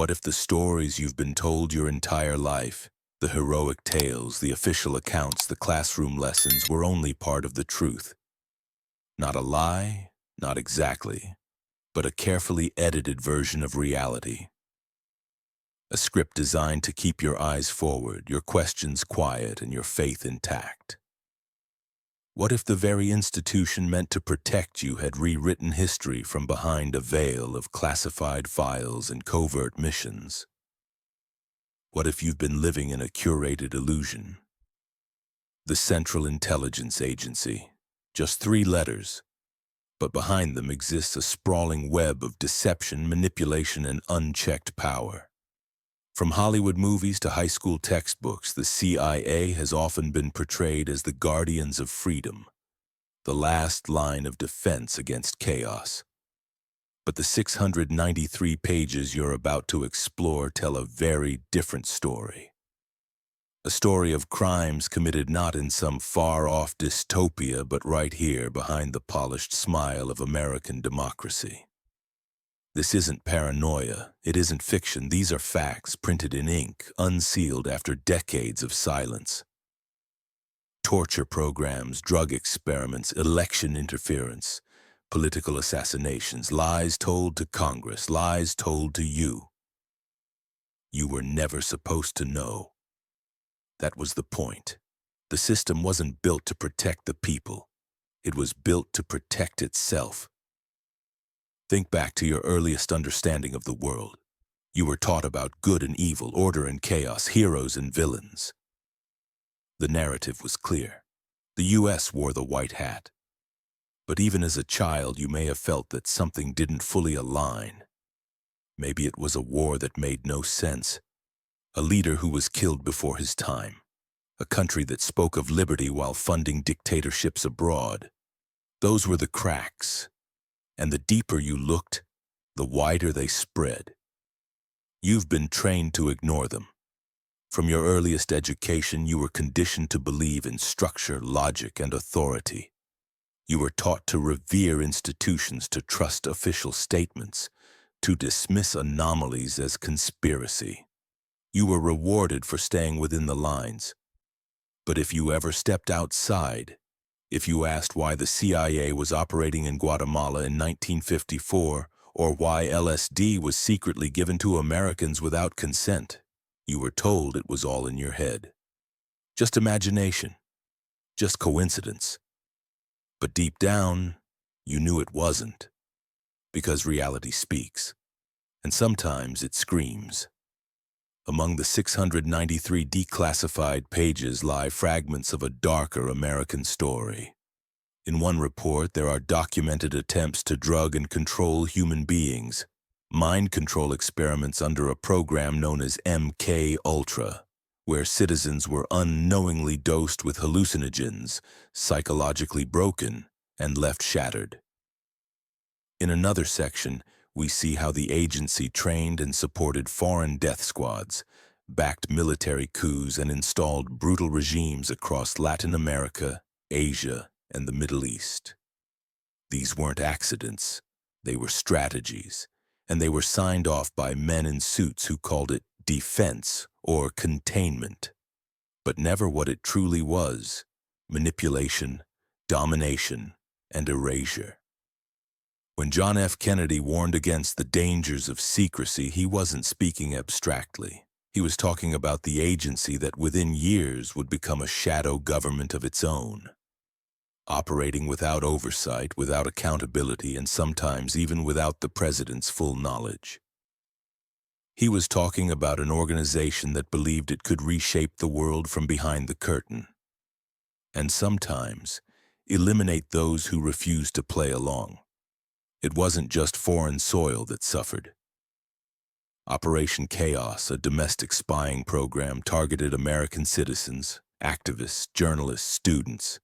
What if the stories you've been told your entire life, the heroic tales, the official accounts, the classroom lessons were only part of the truth? Not a lie, not exactly, but a carefully edited version of reality. A script designed to keep your eyes forward, your questions quiet, and your faith intact. What if the very institution meant to protect you had rewritten history from behind a veil of classified files and covert missions? What if you've been living in a curated illusion? The Central Intelligence Agency, just 3 letters, but behind them exists a sprawling web of deception, manipulation, and unchecked power. From Hollywood movies to high school textbooks, the CIA has often been portrayed as the guardians of freedom, the last line of defense against chaos. But the 693 pages you're about to explore tell a very different story. A story of crimes committed not in some far-off dystopia, but right here behind the polished smile of American democracy. This isn't paranoia, it isn't fiction, these are facts printed in ink, unsealed after decades of silence. Torture programs, drug experiments, election interference, political assassinations, lies told to Congress, lies told to you. You were never supposed to know. That was the point. The system wasn't built to protect the people. It was built to protect itself. Think back to your earliest understanding of the world. You were taught about good and evil, order and chaos, heroes and villains. The narrative was clear. The U.S. wore the white hat. But even as a child, you may have felt that something didn't fully align. Maybe it was a war that made no sense. A leader who was killed before his time. A country that spoke of liberty while funding dictatorships abroad. Those were the cracks. And the deeper you looked, the wider they spread. You've been trained to ignore them. From your earliest education, you were conditioned to believe in structure, logic, and authority. You were taught to revere institutions, to trust official statements, to dismiss anomalies as conspiracy. You were rewarded for staying within the lines. But if you ever stepped outside, if you asked why the CIA was operating in Guatemala in 1954, or why LSD was secretly given to Americans without consent, you were told it was all in your head. Just imagination. Just coincidence. But deep down, you knew it wasn't. Because reality speaks. And sometimes it screams. Among the 693 declassified pages lie fragments of a darker American story. In one report, there are documented attempts to drug and control human beings, mind control experiments under a program known as MK Ultra, where citizens were unknowingly dosed with hallucinogens, psychologically broken, and left shattered. In another section, we see how the agency trained and supported foreign death squads, backed military coups, and installed brutal regimes across Latin America, Asia, and the Middle East. These weren't accidents, they were strategies, and they were signed off by men in suits who called it defense or containment, but never what it truly was: manipulation, domination, and erasure. When John F. Kennedy warned against the dangers of secrecy, he wasn't speaking abstractly. He was talking about the agency that within years would become a shadow government of its own, operating without oversight, without accountability, and sometimes even without the president's full knowledge. He was talking about an organization that believed it could reshape the world from behind the curtain, and sometimes eliminate those who refused to play along. It wasn't just foreign soil that suffered. Operation Chaos, a domestic spying program, targeted American citizens, activists, journalists, students.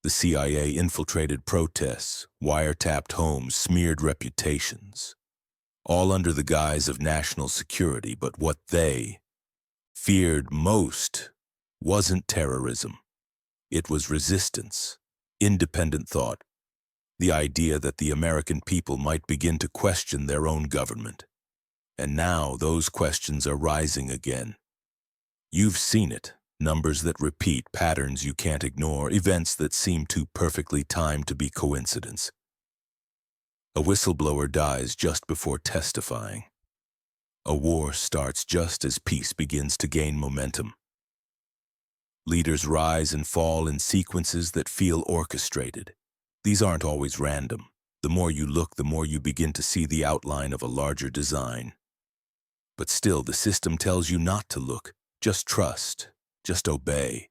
The CIA infiltrated protests, wiretapped homes, smeared reputations, all under the guise of national security. But what they feared most wasn't terrorism. It was resistance, independent thought, the idea that the American people might begin to question their own government. And now those questions are rising again. You've seen it. Numbers that repeat, patterns you can't ignore, events that seem too perfectly timed to be coincidence. A whistleblower dies just before testifying. A war starts just as peace begins to gain momentum. Leaders rise and fall in sequences that feel orchestrated. These aren't always random. The more you look, the more you begin to see the outline of a larger design. But still, the system tells you not to look. Just trust. Just obey.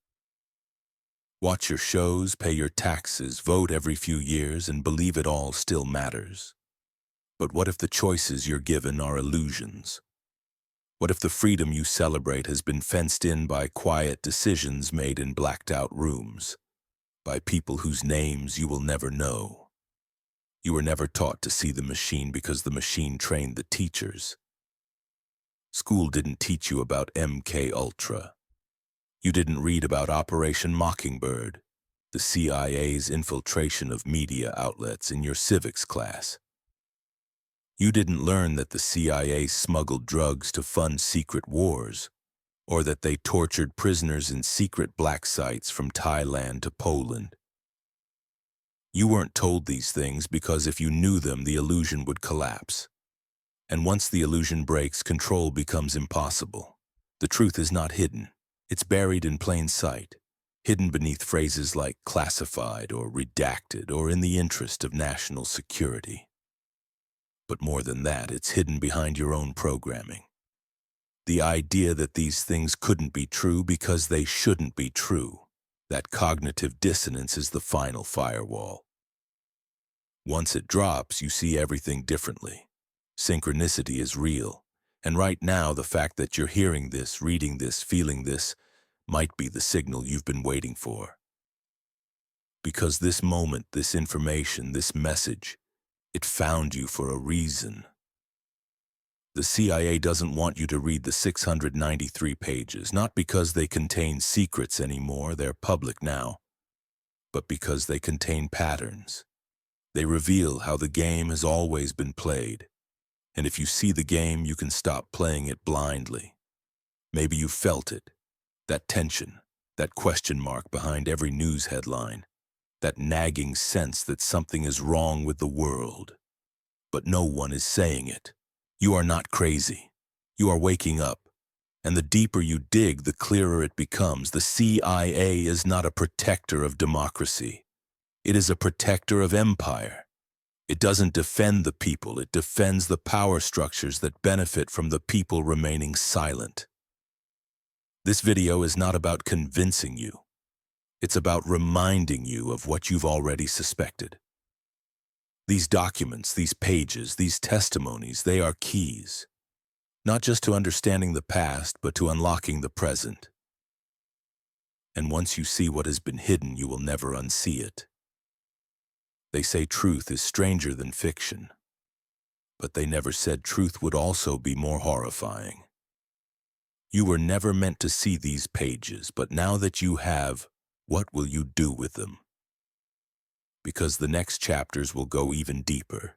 Watch your shows, pay your taxes, vote every few years, and believe it all still matters. But what if the choices you're given are illusions? What if the freedom you celebrate has been fenced in by quiet decisions made in blacked-out rooms, by people whose names you will never know? You were never taught to see the machine because the machine trained the teachers. School didn't teach you about MK Ultra. You didn't read about Operation Mockingbird, the CIA's infiltration of media outlets in your civics class. You didn't learn that the CIA smuggled drugs to fund secret wars, or that they tortured prisoners in secret black sites from Thailand to Poland. You weren't told these things because if you knew them, the illusion would collapse. And once the illusion breaks, control becomes impossible. The truth is not hidden. It's buried in plain sight, hidden beneath phrases like classified or redacted or in the interest of national security. But more than that, it's hidden behind your own programming. The idea that these things couldn't be true because they shouldn't be true. That cognitive dissonance is the final firewall. Once it drops, you see everything differently. Synchronicity is real. And right now, the fact that you're hearing this, reading this, feeling this, might be the signal you've been waiting for. Because this moment, this information, this message, it found you for a reason. The CIA doesn't want you to read the 693 pages, not because they contain secrets anymore, they're public now, but because they contain patterns. They reveal how the game has always been played. And if you see the game, you can stop playing it blindly. Maybe you felt it, that tension, that question mark behind every news headline, that nagging sense that something is wrong with the world. But no one is saying it. You are not crazy. You are waking up. And the deeper you dig, the clearer it becomes. The CIA is not a protector of democracy. It is a protector of empire. It doesn't defend the people. It defends the power structures that benefit from the people remaining silent. This video is not about convincing you. It's about reminding you of what you've already suspected. These documents, these pages, these testimonies, they are keys, not just to understanding the past, but to unlocking the present. And once you see what has been hidden, you will never unsee it. They say truth is stranger than fiction, but they never said truth would also be more horrifying. You were never meant to see these pages, but now that you have, what will you do with them? Because the next chapters will go even deeper,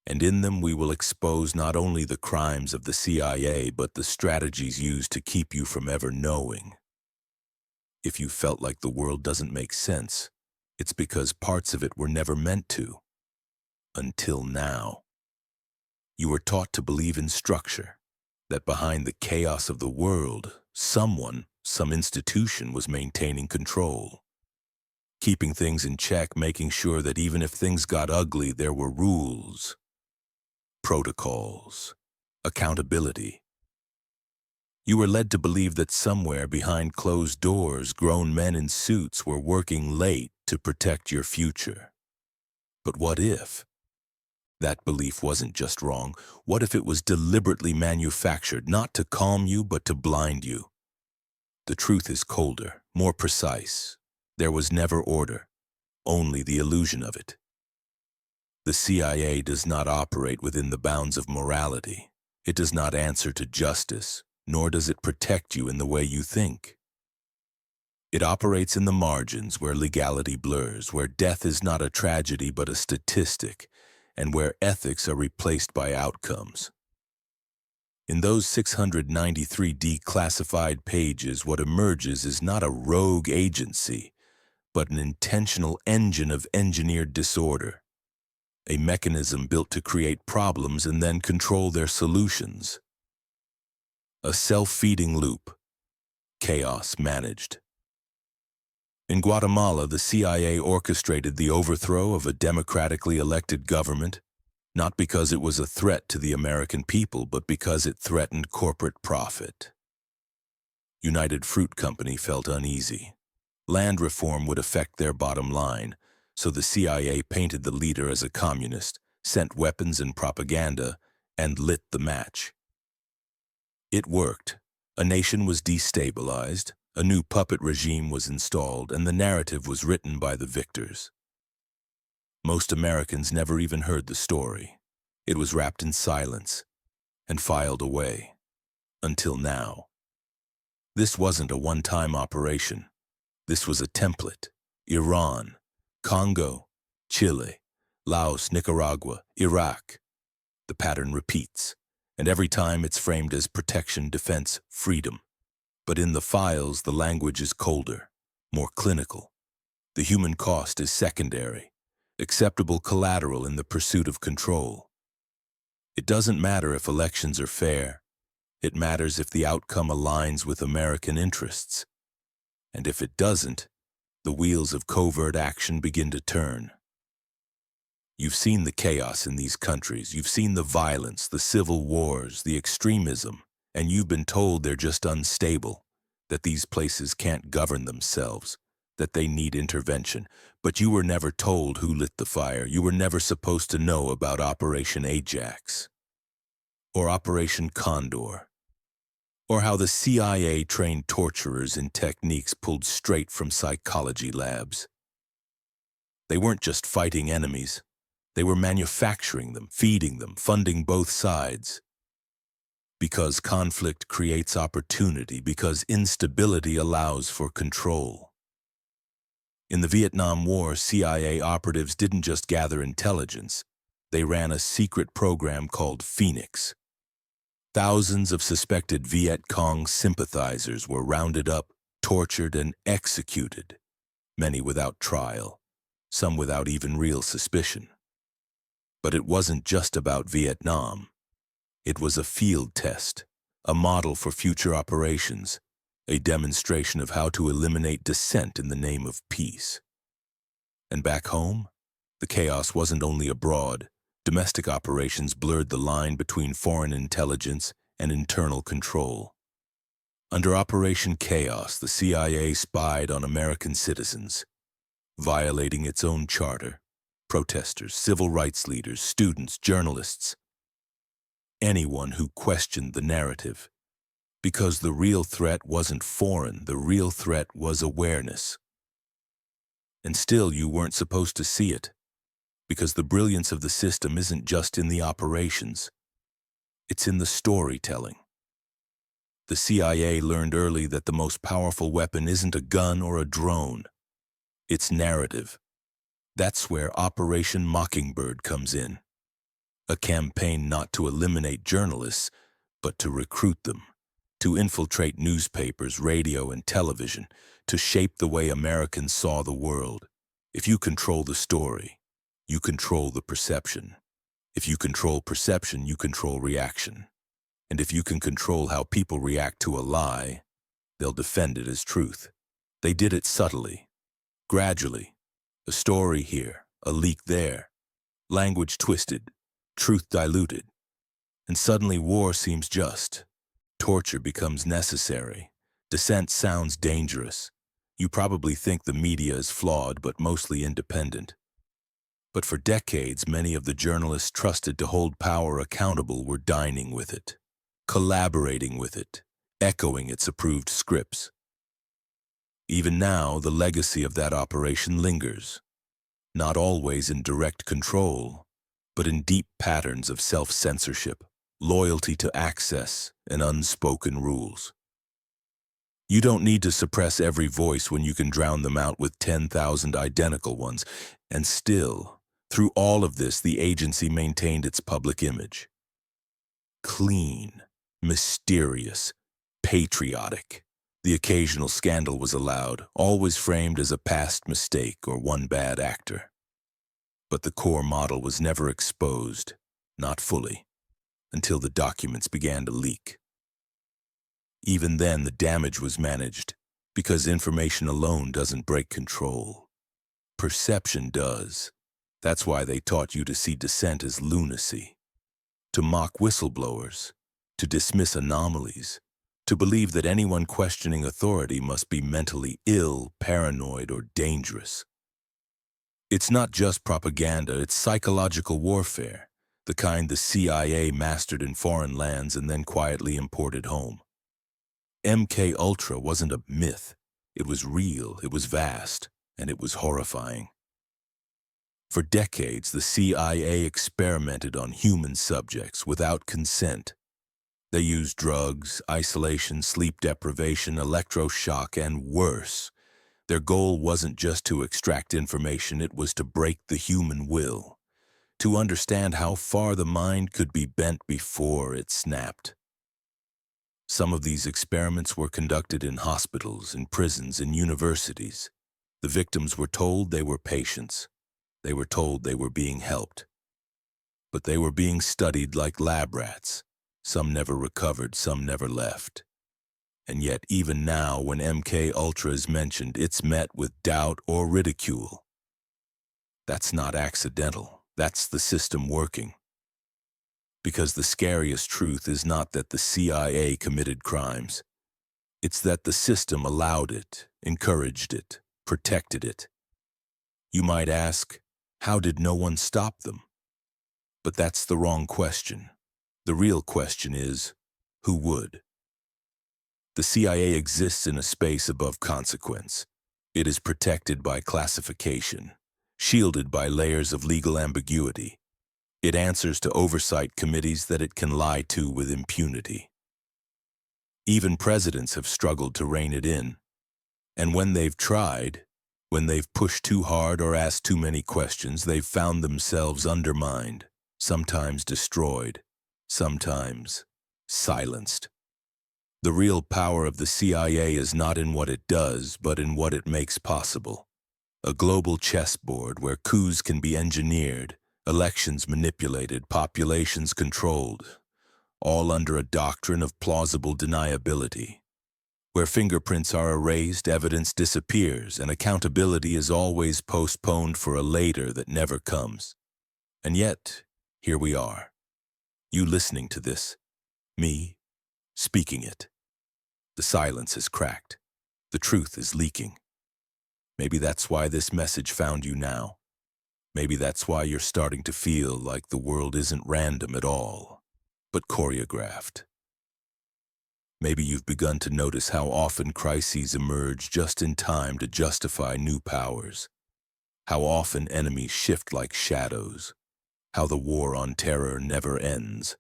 and in them we will expose not only the crimes of the CIA, but the strategies used to keep you from ever knowing. If you felt like the world doesn't make sense, it's because parts of it were never meant to. Until now. You were taught to believe in structure, that behind the chaos of the world, someone, some institution was maintaining control. Keeping things in check, making sure that even if things got ugly, there were rules, protocols, accountability. You were led to believe that somewhere behind closed doors, grown men in suits were working late to protect your future. But what if? That belief wasn't just wrong. What if it was deliberately manufactured, not to calm you, but to blind you? The truth is colder, more precise. There was never order, only the illusion of it. The CIA does not operate within the bounds of morality. It does not answer to justice, nor does it protect you in the way you think. It operates in the margins where legality blurs, where death is not a tragedy but a statistic, and where ethics are replaced by outcomes. In those 693 declassified pages, what emerges is not a rogue agency, but an intentional engine of engineered disorder, a mechanism built to create problems and then control their solutions. A self-feeding loop, chaos managed. In Guatemala, the CIA orchestrated the overthrow of a democratically elected government, not because it was a threat to the American people, but because it threatened corporate profit. United Fruit Company felt uneasy. Land reform would affect their bottom line, so the CIA painted the leader as a communist, sent weapons and propaganda, and lit the match. It worked. A nation was destabilized, a new puppet regime was installed, and the narrative was written by the victors. Most Americans never even heard the story. It was wrapped in silence and filed away. Until now. This wasn't a one-time operation. This was a template. Iran, Congo, Chile, Laos, Nicaragua, Iraq. The pattern repeats, and every time it's framed as protection, defense, freedom. But in the files, the language is colder, more clinical. The human cost is secondary, acceptable collateral in the pursuit of control. It doesn't matter if elections are fair. It matters if the outcome aligns with American interests. And if it doesn't, the wheels of covert action begin to turn. You've seen the chaos in these countries. You've seen the violence, the civil wars, the extremism, and you've been told they're just unstable, that these places can't govern themselves, that they need intervention. But you were never told who lit the fire. You were never supposed to know about Operation Ajax, or Operation Condor, or how the CIA trained torturers in techniques pulled straight from psychology labs. They weren't just fighting enemies. They were manufacturing them, feeding them, funding both sides. Because conflict creates opportunity, because instability allows for control. In the Vietnam War, CIA operatives didn't just gather intelligence. They ran a secret program called Phoenix. Thousands of suspected Viet Cong sympathizers were rounded up, tortured, and executed, many without trial, some without even real suspicion. But it wasn't just about Vietnam. It was a field test, a model for future operations, a demonstration of how to eliminate dissent in the name of peace. And back home, the chaos wasn't only abroad. Domestic operations blurred the line between foreign intelligence and internal control. Under Operation Chaos, the CIA spied on American citizens, violating its own charter. Protesters, civil rights leaders, students, journalists, anyone who questioned the narrative. Because the real threat wasn't foreign, the real threat was awareness. And still you weren't supposed to see it, because the brilliance of the system isn't just in the operations. It's in the storytelling. The CIA learned early that the most powerful weapon isn't a gun or a drone. It's narrative. That's where Operation Mockingbird comes in. A campaign not to eliminate journalists, but to recruit them, to infiltrate newspapers, radio, and television, to shape the way Americans saw the world. If you control the story, you control the perception. If you control perception, you control reaction. And if you can control how people react to a lie, they'll defend it as truth. They did it subtly, gradually. A story here, a leak there, language twisted, truth diluted. And suddenly war seems just. Torture becomes necessary. Dissent sounds dangerous. You probably think the media is flawed, but mostly independent. But for decades, many of the journalists trusted to hold power accountable were dining with it, collaborating with it, echoing its approved scripts. Even now, the legacy of that operation lingers, not always in direct control, but in deep patterns of self-censorship, loyalty to access, and unspoken rules. You don't need to suppress every voice when you can drown them out with 10,000 identical ones, and still, through all of this, the agency maintained its public image. Clean, mysterious, patriotic. The occasional scandal was allowed, always framed as a past mistake or one bad actor. But the core model was never exposed, not fully, until the documents began to leak. Even then, the damage was managed, because information alone doesn't break control. Perception does. That's why they taught you to see dissent as lunacy, to mock whistleblowers, to dismiss anomalies, to believe that anyone questioning authority must be mentally ill, paranoid, or dangerous. It's not just propaganda, it's psychological warfare, the kind the CIA mastered in foreign lands and then quietly imported home. MK Ultra wasn't a myth. It was real, it was vast, and it was horrifying. For decades, the CIA experimented on human subjects without consent. They used drugs, isolation, sleep deprivation, electroshock, and worse. Their goal wasn't just to extract information, it was to break the human will, to understand how far the mind could be bent before it snapped. Some of these experiments were conducted in hospitals, in prisons, in universities. The victims were told they were patients. They were told they were being helped. But they were being studied like lab rats. Some never recovered, some never left. And yet, even now, when MK Ultra is mentioned, it's met with doubt or ridicule. That's not accidental. That's the system working. Because the scariest truth is not that the CIA committed crimes. It's that the system allowed it, encouraged it, protected it. You might ask, how did no one stop them? But that's the wrong question. The real question is, who would? The CIA exists in a space above consequence. It is protected by classification, shielded by layers of legal ambiguity. It answers to oversight committees that it can lie to with impunity. Even presidents have struggled to rein it in. And when they've tried, when they've pushed too hard or asked too many questions, they've found themselves undermined, sometimes destroyed, sometimes silenced. The real power of the CIA is not in what it does, but in what it makes possible. A global chessboard where coups can be engineered, elections manipulated, populations controlled, all under a doctrine of plausible deniability. Where fingerprints are erased, evidence disappears, and accountability is always postponed for a later that never comes. And yet, here we are. You listening to this, me, speaking it. The silence has cracked. The truth is leaking. Maybe that's why this message found you now. Maybe that's why you're starting to feel like the world isn't random at all, but choreographed. Maybe you've begun to notice how often crises emerge just in time to justify new powers. How often enemies shift like shadows. How the war on terror never ends.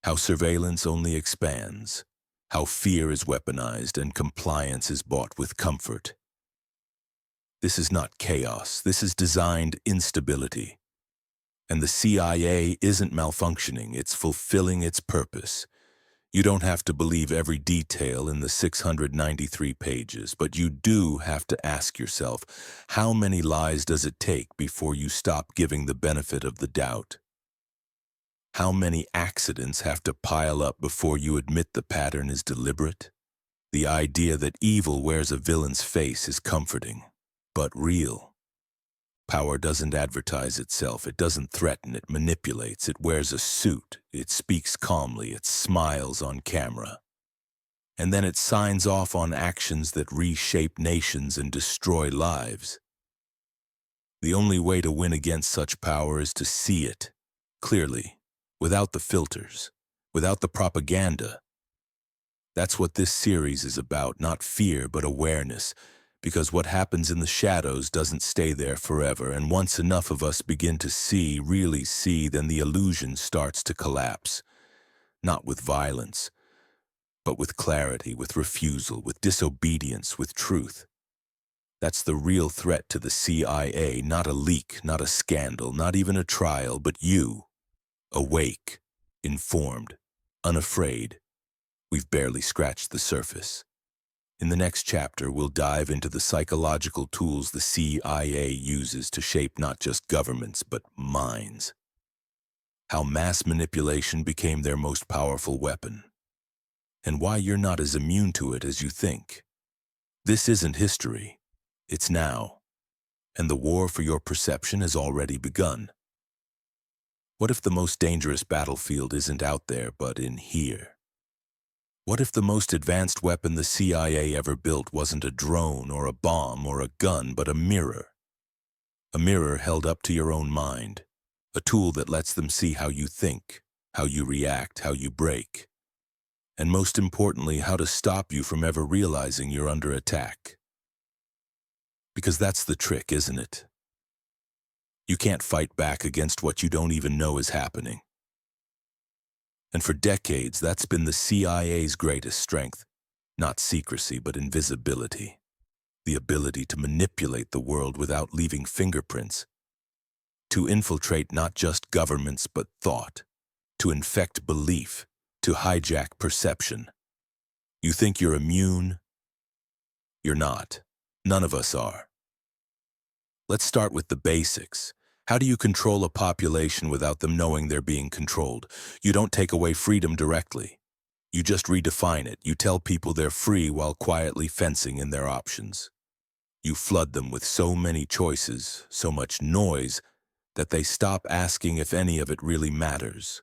How surveillance only expands. How fear is weaponized and compliance is bought with comfort. This is not chaos, this is designed instability. And the CIA isn't malfunctioning, it's fulfilling its purpose. You don't have to believe every detail in the 693 pages, but you do have to ask yourself, how many lies does it take before you stop giving the benefit of the doubt? How many accidents have to pile up before you admit the pattern is deliberate? The idea that evil wears a villain's face is comforting, but real. Power doesn't advertise itself, it doesn't threaten, it manipulates, it wears a suit, it speaks calmly, it smiles on camera. And then it signs off on actions that reshape nations and destroy lives. The only way to win against such power is to see it, clearly, without the filters, without the propaganda. That's what this series is about, not fear but awareness. Because what happens in the shadows doesn't stay there forever, and once enough of us begin to see, really see, then the illusion starts to collapse. Not with violence, but with clarity, with refusal, with disobedience, with truth. That's the real threat to the CIA, not a leak, not a scandal, not even a trial, but you, awake, informed, unafraid, We've barely scratched the surface. In the next chapter, we'll dive into the psychological tools the CIA uses to shape not just governments, but minds. How mass manipulation became their most powerful weapon, and why you're not as immune to it as you think. This isn't history, it's now, and the war for your perception has already begun. What if the most dangerous battlefield isn't out there, but in here? What if the most advanced weapon the CIA ever built wasn't a drone or a bomb or a gun, but a mirror? A mirror held up to your own mind, a tool that lets them see how you think, how you react, how you break, and most importantly, how to stop you from ever realizing you're under attack. Because that's the trick, isn't it? You can't fight back against what you don't even know is happening. And for decades, that's been the CIA's greatest strength. Not secrecy, but invisibility. The ability to manipulate the world without leaving fingerprints. To infiltrate not just governments, but thought. To infect belief. To hijack perception. You think you're immune? You're not. None of us are. Let's start with the basics. How do you control a population without them knowing they're being controlled? You don't take away freedom directly. You just redefine it. You tell people they're free while quietly fencing in their options. You flood them with so many choices, so much noise, that they stop asking if any of it really matters.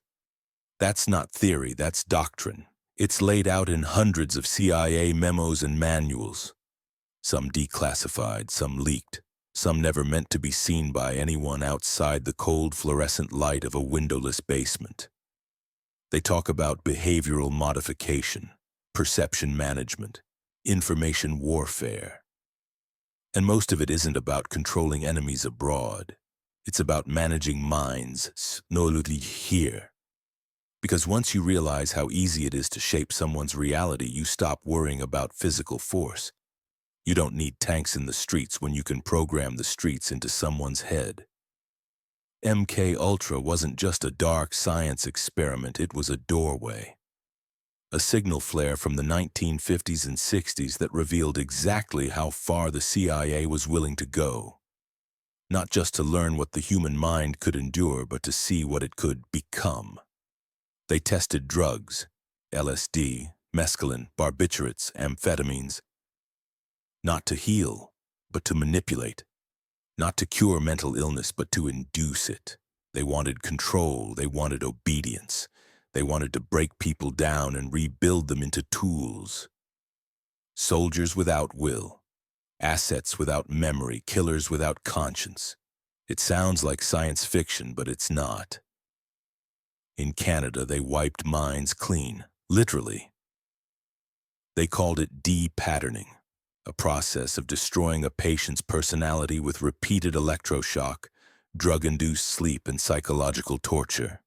That's not theory, that's doctrine. It's laid out in hundreds of CIA memos and manuals. Some declassified, some leaked. Some never meant to be seen by anyone outside the cold fluorescent light of a windowless basement. They talk about behavioral modification, perception management, information warfare. And most of it isn't about controlling enemies abroad. It's about managing minds, here. Because once you realize how easy it is to shape someone's reality, you stop worrying about physical force. You don't need tanks in the streets when you can program the streets into someone's head. MK Ultra wasn't just a dark science experiment, it was a doorway. A signal flare from the 1950s and 60s that revealed exactly how far the CIA was willing to go. Not just to learn what the human mind could endure, but to see what it could become. They tested drugs, LSD, mescaline, barbiturates, amphetamines, not to heal, but to manipulate. Not to cure mental illness, but to induce it. They wanted control, they wanted obedience. They wanted to break people down and rebuild them into tools. Soldiers without will, assets without memory, killers without conscience. It sounds like science fiction, but it's not. In Canada, they wiped minds clean, literally. They called it de-patterning. A process of destroying a patient's personality with repeated electroshock, drug-induced sleep, and psychological torture.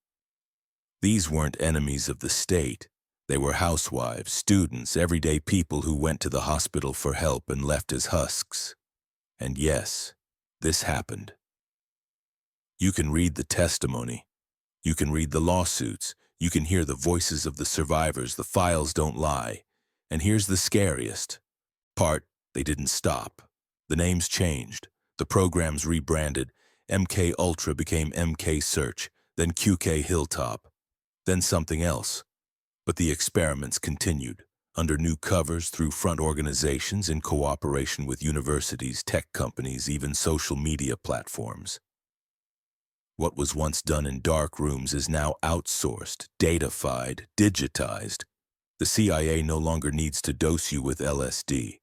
These weren't enemies of the state. They were housewives, students, everyday people who went to the hospital for help and left as husks. And yes, this happened. You can read the testimony. You can read the lawsuits. You can hear the voices of the survivors. The files don't lie. And here's the scariest part. They didn't stop. The names changed. The programs rebranded. MK Ultra became MK Search, then QK Hilltop, then something else. But the experiments continued, under new covers, through front organizations, in cooperation with universities, tech companies, even social media platforms. What was once done in dark rooms is now outsourced, datafied, digitized. The CIA no longer needs to dose you with LSD.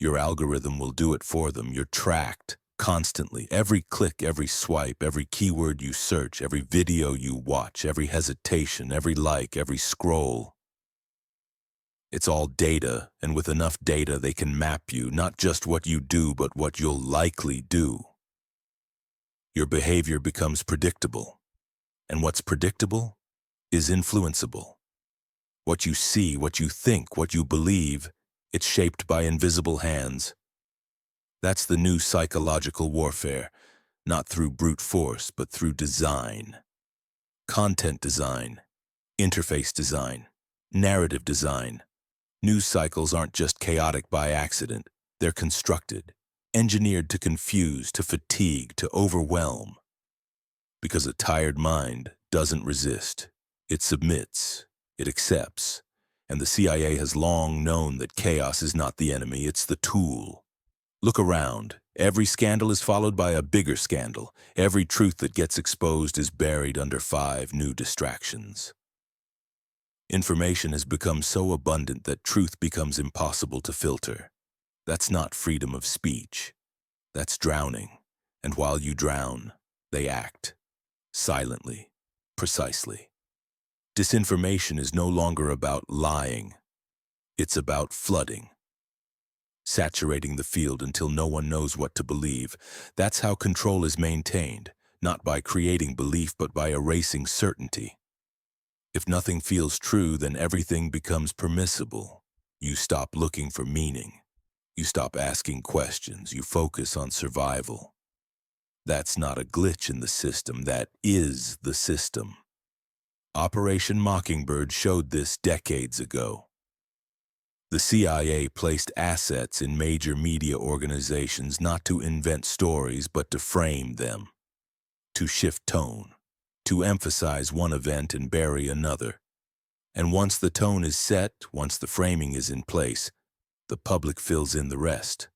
Your algorithm will do it for them. You're tracked constantly. Every click, every swipe, every keyword you search, every video you watch, every hesitation, every like, every scroll. It's all data, and with enough data they can map you, not just what you do, but what you'll likely do. Your behavior becomes predictable. And what's predictable is influenceable. What you see, what you think, what you believe, it's shaped by invisible hands. That's the new psychological warfare, not through brute force, but through design. Content design, interface design, Narrative design. News cycles aren't just chaotic by accident. They're constructed, engineered to confuse, to fatigue, to overwhelm. Because a tired mind doesn't resist. It submits. It accepts. And the CIA has long known that chaos is not the enemy, it's the tool. Look around. Every scandal is followed by a bigger scandal. Every truth that gets exposed is buried under 5 new distractions. Information has become so abundant that truth becomes impossible to filter. That's not freedom of speech. That's drowning. And while you drown, they act. Silently. Precisely. Disinformation is no longer about lying. It's about flooding. Saturating the field until no one knows what to believe. That's how control is maintained, not by creating belief but by erasing certainty. If nothing feels true, then everything becomes permissible. You stop looking for meaning. You stop asking questions. You focus on survival. That's not a glitch in the system. That is the system. Operation Mockingbird showed this decades ago. The CIA placed assets in major media organizations not to invent stories but to frame them, to shift tone, to emphasize one event and bury another. And once the tone is set, once the framing is in place, the public fills in the rest.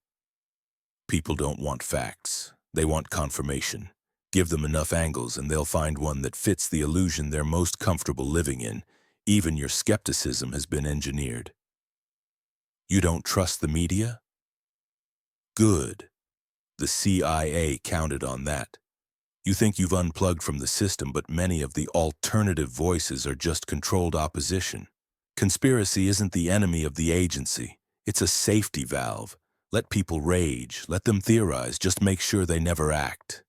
People don't want facts. They want confirmation. Give them enough angles and they'll find one that fits the illusion they're most comfortable living in. Even your skepticism has been engineered. You don't trust the media? Good. The CIA counted on that. You think you've unplugged from the system, but many of the alternative voices are just controlled opposition. Conspiracy isn't the enemy of the agency. It's a safety valve. Let people rage, let them theorize, just make sure they never act.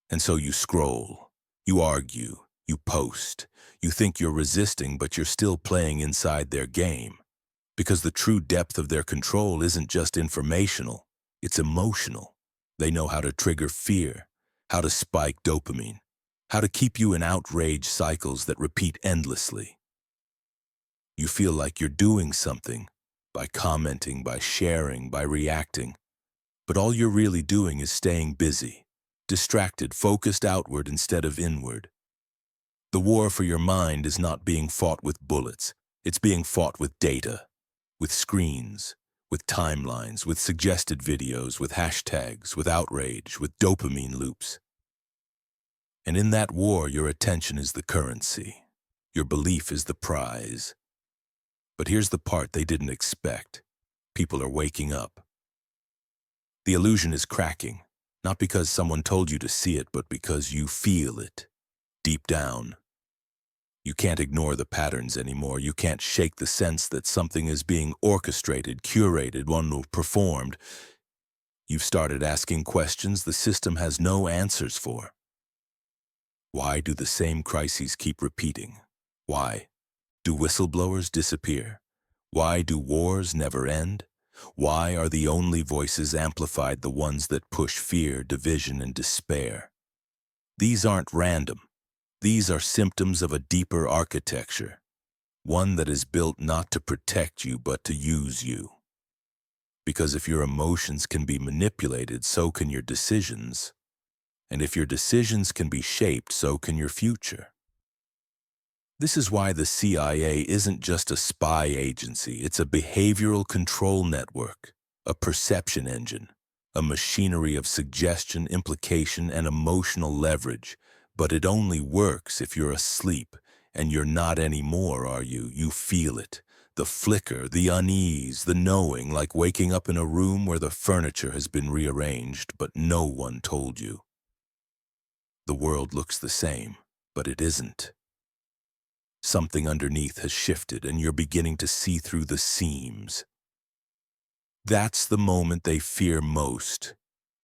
And so you scroll, you argue, you post. You think you're resisting, but you're still playing inside their game. Because the true depth of their control isn't just informational, it's emotional. They know how to trigger fear, how to spike dopamine, how to keep you in outrage cycles that repeat endlessly. You feel like you're doing something by commenting, by sharing, by reacting. But all you're really doing is staying busy, distracted, focused outward instead of inward. The war for your mind is not being fought with bullets. It's being fought with data, with screens, with timelines, with suggested videos, with hashtags, with outrage, with dopamine loops. And in that war, your attention is the currency. Your belief is the prize. But here's the part they didn't expect. People are waking up. The illusion is cracking, not because someone told you to see it, but because you feel it, deep down. You can't ignore the patterns anymore. You can't shake the sense that something is being orchestrated, curated, performed. You've started asking questions the system has no answers for. Why do the same crises keep repeating? Why? Do whistleblowers disappear? Why do wars never end? Why are the only voices amplified the ones that push fear, division, and despair? These aren't random. These are symptoms of a deeper architecture, one that is built not to protect you but to use you. Because if your emotions can be manipulated, so can your decisions. And if your decisions can be shaped, so can your future. This is why the CIA isn't just a spy agency. It's a behavioral control network, a perception engine, a machinery of suggestion, implication, and emotional leverage. But it only works if you're asleep, and you're not anymore, are you? You feel it. The flicker, the unease, the knowing, like waking up in a room where the furniture has been rearranged, but no one told you. The world looks the same, but it isn't. Something underneath has shifted, and you're beginning to see through the seams. That's the moment they fear most,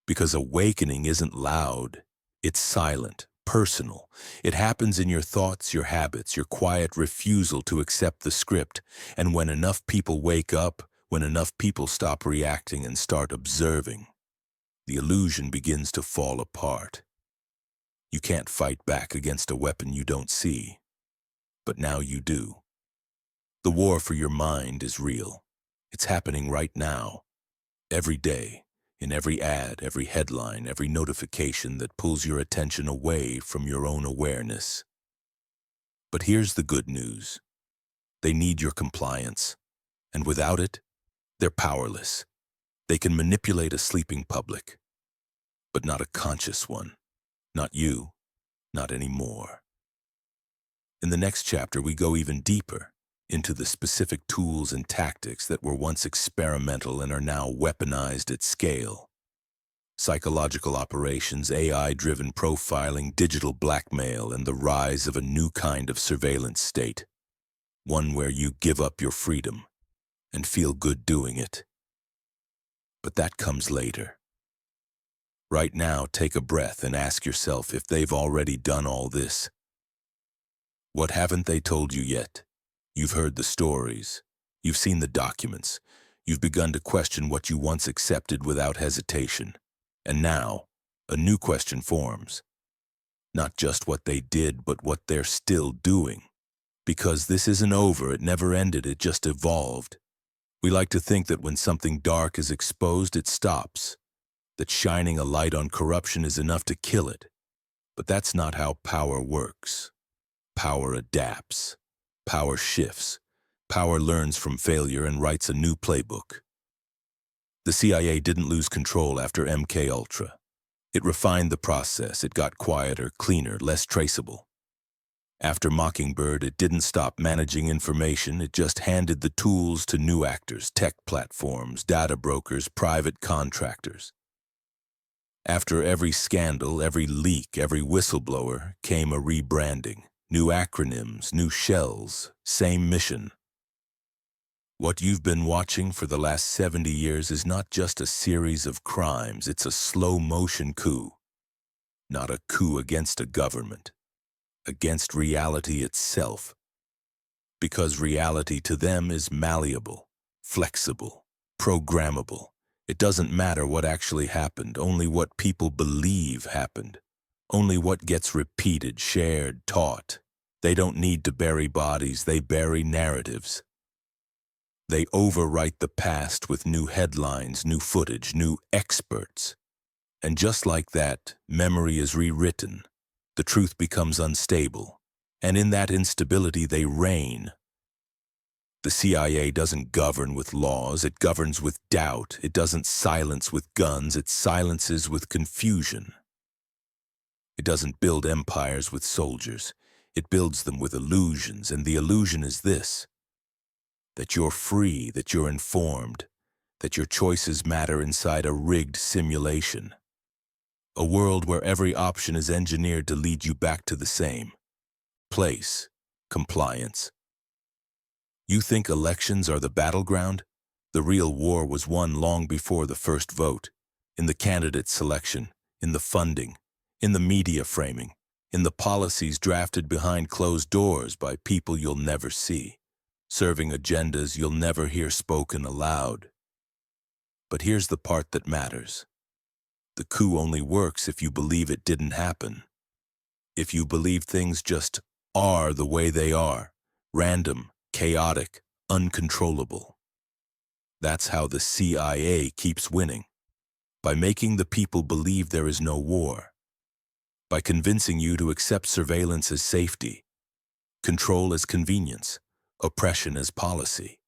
because awakening isn't loud, it's silent. Personal. It happens in your thoughts, your habits, your quiet refusal to accept the script. And when enough people wake up, when enough people stop reacting and start observing, the illusion begins to fall apart. You can't fight back against a weapon you don't see. But now you do. The war for your mind is real. It's happening right now, every day, in every ad, every headline, every notification that pulls your attention away from your own awareness. But here's the good news. They need your compliance, and without it, they're powerless. They can manipulate a sleeping public, but not a conscious one. Not you, not anymore. In the next chapter, we go even deeper into the specific tools and tactics that were once experimental and are now weaponized at scale. Psychological operations, AI-driven profiling, digital blackmail, and the rise of a new kind of surveillance state. One where you give up your freedom and feel good doing it. But that comes later. Right now, take a breath and ask yourself if they've already done all this. What haven't they told you yet? You've heard the stories. You've seen the documents. You've begun to question what you once accepted without hesitation. And now, a new question forms. Not just what they did, but what they're still doing. Because this isn't over, it never ended, it just evolved. We like to think that when something dark is exposed, it stops. That shining a light on corruption is enough to kill it. But that's not how power works. Power adapts. Power shifts. Power learns from failure and writes a new playbook. The CIA didn't lose control after MK Ultra. It refined the process. It got quieter, cleaner, less traceable. After Mockingbird, it didn't stop managing information. It just handed the tools to new actors, tech platforms, data brokers, private contractors. After every scandal, every leak, every whistleblower came a rebranding. New acronyms, new shells, same mission. What you've been watching for the last 70 years is not just a series of crimes, it's a slow-motion coup. Not a coup against a government, against reality itself. Because reality to them is malleable, flexible, programmable. It doesn't matter what actually happened, only what people believe happened. Only what gets repeated, shared, taught. They don't need to bury bodies, they bury narratives. They overwrite the past with new headlines, new footage, new experts. And just like that, memory is rewritten. The truth becomes unstable. And in that instability, they reign. The CIA doesn't govern with laws, it governs with doubt. It doesn't silence with guns, it silences with confusion. It doesn't build empires with soldiers. It builds them with illusions, and the illusion is this: that you're free, that you're informed, that your choices matter inside a rigged simulation. A world where every option is engineered to lead you back to the same place: compliance. You think elections are the battleground? The real war was won long before the first vote, in the candidate selection, in the funding, in the media framing, in the policies drafted behind closed doors by people you'll never see, serving agendas you'll never hear spoken aloud. But here's the part that matters. The coup only works if you believe it didn't happen. If you believe things just are the way they are, random, chaotic, uncontrollable. That's how the CIA keeps winning. By making the people believe there is no war. By convincing you to accept surveillance as safety, control as convenience, oppression as policy.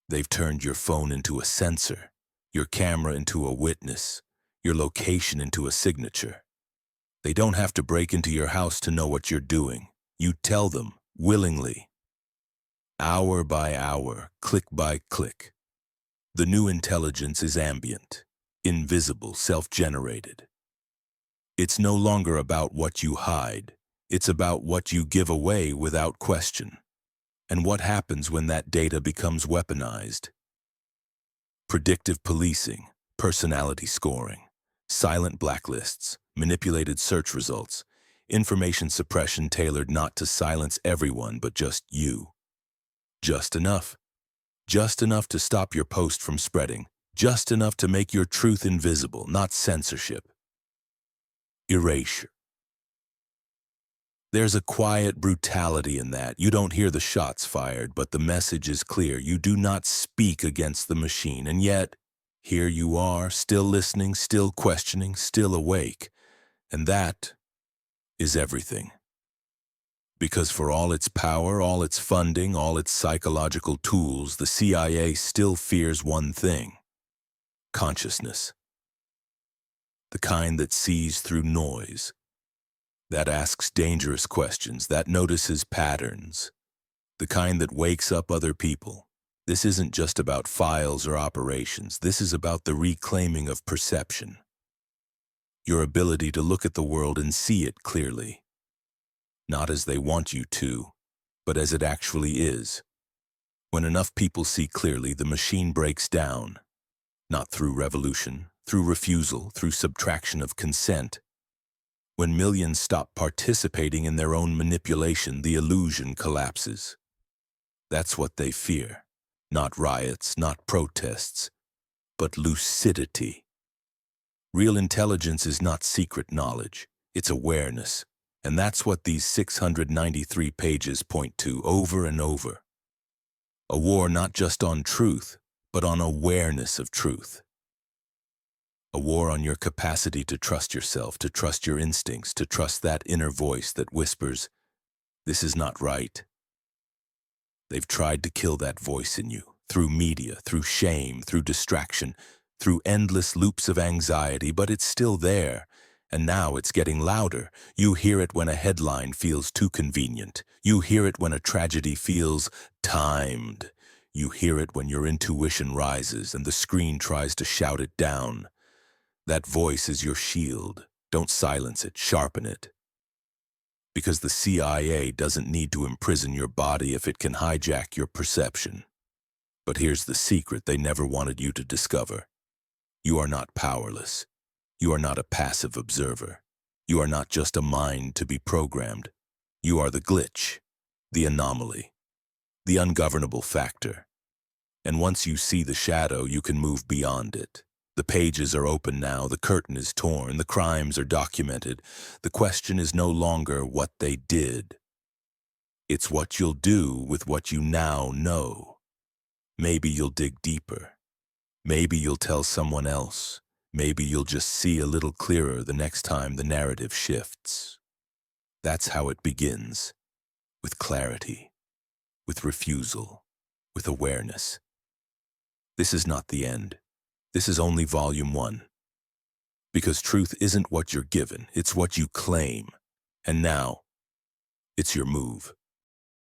They've turned your phone into a sensor, your camera into a witness, your location into a signature. They don't have to break into your house to know what you're doing. You tell them, willingly. Hour by hour, click by click. The new intelligence is ambient, invisible, self-generated. It's no longer about what you hide. It's about what you give away without question. And what happens when that data becomes weaponized? Predictive policing, personality scoring, silent blacklists, manipulated search results, information suppression tailored not to silence everyone but just you. Just enough. Just enough to stop your post from spreading. Just enough to make your truth invisible, not censorship. Erasure. There's a quiet brutality in that. You don't hear the shots fired, but the message is clear. You do not speak against the machine, and yet, here you are, still listening, still questioning, still awake. And that is everything. Because for all its power, all its funding, all its psychological tools, the CIA still fears one thing: consciousness. The kind that sees through noise, that asks dangerous questions, that notices patterns, the kind that wakes up other people. This isn't just about files or operations. This is about the reclaiming of perception. Your ability to look at the world and see it clearly. Not as they want you to, but as it actually is. When enough people see clearly, the machine breaks down. Not through revolution, through refusal, through subtraction of consent. When millions stop participating in their own manipulation, the illusion collapses. That's what they fear. Not riots, not protests, but lucidity. Real intelligence is not secret knowledge, it's awareness. And that's what these 693 pages point to over and over. A war not just on truth, but on awareness of truth. A war on your capacity to trust yourself, to trust your instincts, to trust that inner voice that whispers, "This is not right." They've tried to kill that voice in you, through media, through shame, through distraction, through endless loops of anxiety, but it's still there. And now it's getting louder. You hear it when a headline feels too convenient. You hear it when a tragedy feels timed. You hear it when your intuition rises and the screen tries to shout it down. That voice is your shield. Don't silence it, sharpen it. Because the CIA doesn't need to imprison your body if it can hijack your perception. But here's the secret they never wanted you to discover. You are not powerless. You are not a passive observer. You are not just a mind to be programmed. You are the glitch, the anomaly, the ungovernable factor. And once you see the shadow, you can move beyond it. The pages are open now, the curtain is torn, the crimes are documented. The question is no longer what they did. It's what you'll do with what you now know. Maybe you'll dig deeper. Maybe you'll tell someone else. Maybe you'll just see a little clearer the next time the narrative shifts. That's how it begins, with clarity, with refusal, with awareness. This is not the end. This is only volume 1. Because truth isn't what you're given, it's what you claim. And now, it's your move.